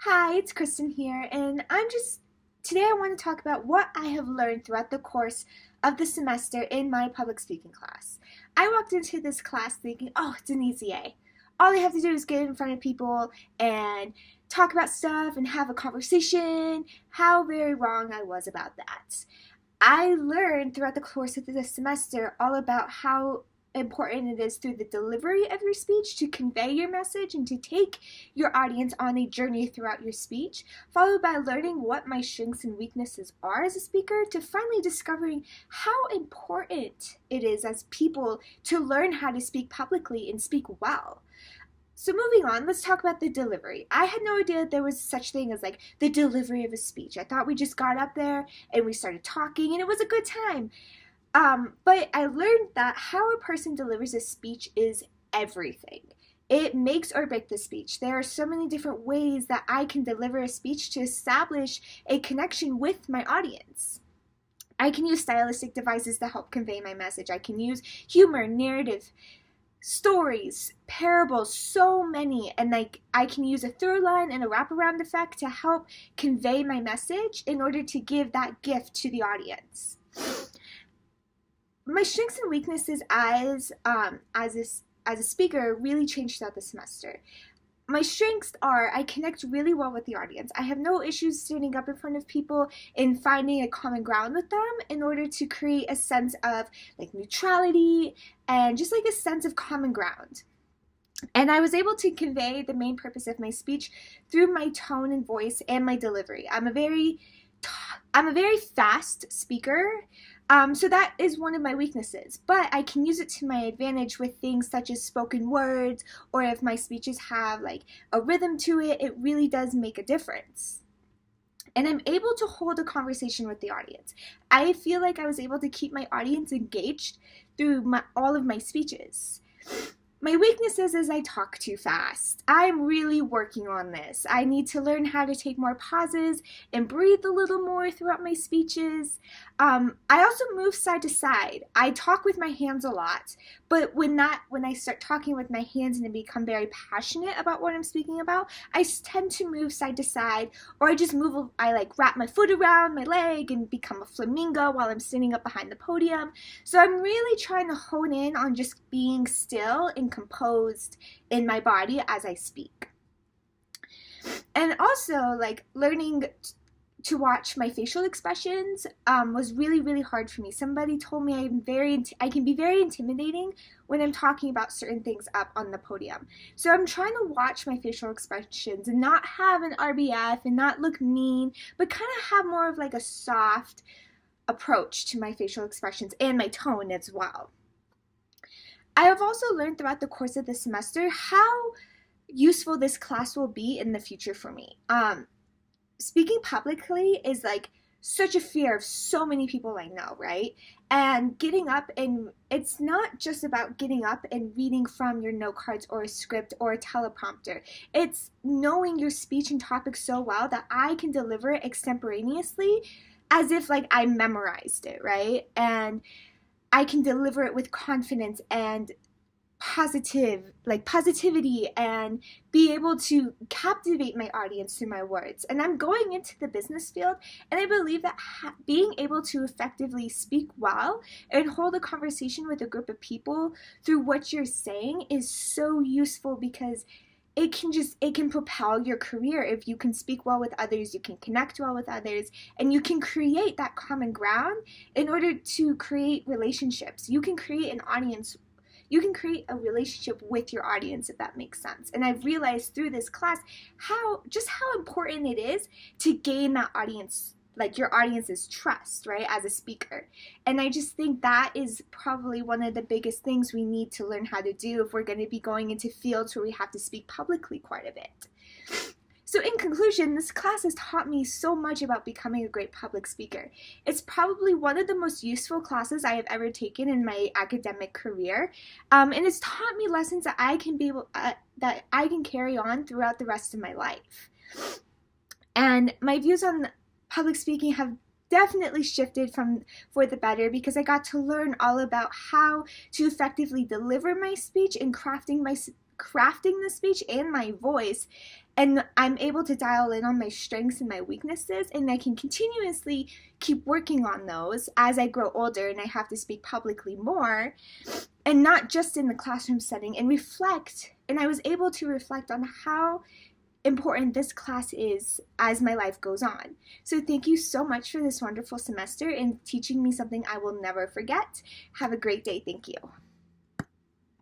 Hi, it's Kristen here, and today I want to talk about what I have learned throughout the course of the semester in my public speaking class. I walked into this class thinking, oh, it's an easy A. All I have to do is get in front of people and talk about stuff and have a conversation. How very wrong I was about that. I learned throughout the course of the semester all about how important it is through the delivery of your speech to convey your message and to take your audience on a journey throughout your speech, followed by learning what my strengths and weaknesses are as a speaker, to finally discovering how important it is as people to learn how to speak publicly and speak well. So moving on, let's talk about the delivery. I had no idea that there was such thing as like the delivery of a speech. I thought we just got up there and we started talking and it was a good time. But I learned that how a person delivers a speech is everything. It makes or breaks the speech. There are so many different ways that I can deliver a speech to establish a connection with my audience. I can use stylistic devices to help convey my message. I can use humor, narrative, stories, parables, so many, and like I can use a through line and a wraparound effect to help convey my message in order to give that gift to the audience. My strengths and weaknesses as a speaker really changed throughout the semester. My strengths are I connect really well with the audience. I have no issues standing up in front of people and finding a common ground with them in order to create a sense of like neutrality and just like a sense of common ground. And I was able to convey the main purpose of my speech through my tone and voice and my delivery. I'm a very fast speaker, so that is one of my weaknesses. But I can use it to my advantage with things such as spoken words, or if my speeches have like a rhythm to it, it really does make a difference. And I'm able to hold a conversation with the audience. I feel like I was able to keep my audience engaged through all of my speeches. My weaknesses is I talk too fast. I'm really working on this. I need to learn how to take more pauses and breathe a little more throughout my speeches. I also move side to side. I talk with my hands a lot, but when I start talking with my hands and become very passionate about what I'm speaking about, I tend to move side to side, or I like wrap my foot around my leg and become a flamingo while I'm standing up behind the podium. So I'm really trying to hone in on just being still and composed in my body as I speak. And also, like, learning to watch my facial expressions was really, really hard for me. Somebody told me I can be very intimidating when I'm talking about certain things up on the podium. So I'm trying to watch my facial expressions and not have an RBF and not look mean, but kind of have more of like a soft approach to my facial expressions and my tone as well. I have also learned throughout the course of the semester how useful this class will be in the future for me. Speaking publicly is like such a fear of so many people I know, right? And getting up, and it's not just about getting up and reading from your note cards or a script or a teleprompter. It's knowing your speech and topic so well that I can deliver it extemporaneously as if like I memorized it, right? And I can deliver it with confidence and positivity, and be able to captivate my audience through my words. And I'm going into the business field, and I believe that being able to effectively speak well and hold a conversation with a group of people through what you're saying is so useful, because it can propel your career. If you can speak well with others, you can connect well with others, and you can create that common ground in order to create relationships. You can create a relationship with your audience, if that makes sense. And I've realized through this class how important it is to gain that audience, like your audience's trust, right, as a speaker. And I just think that is probably one of the biggest things we need to learn how to do if we're going to be going into fields where we have to speak publicly quite a bit. So in conclusion, this class has taught me so much about becoming a great public speaker. It's probably one of the most useful classes I have ever taken in my academic career, and it's taught me lessons that I can carry on throughout the rest of my life. And my views on public speaking have definitely shifted for the better, because I got to learn all about how to effectively deliver my speech and crafting the speech and my voice. And I'm able to dial in on my strengths and my weaknesses, and I can continuously keep working on those as I grow older and I have to speak publicly more, and not just in the classroom setting, and reflect. And I was able to reflect on how important this class is as my life goes on. So thank you so much for this wonderful semester and teaching me something I will never forget. Have a great day. Thank you.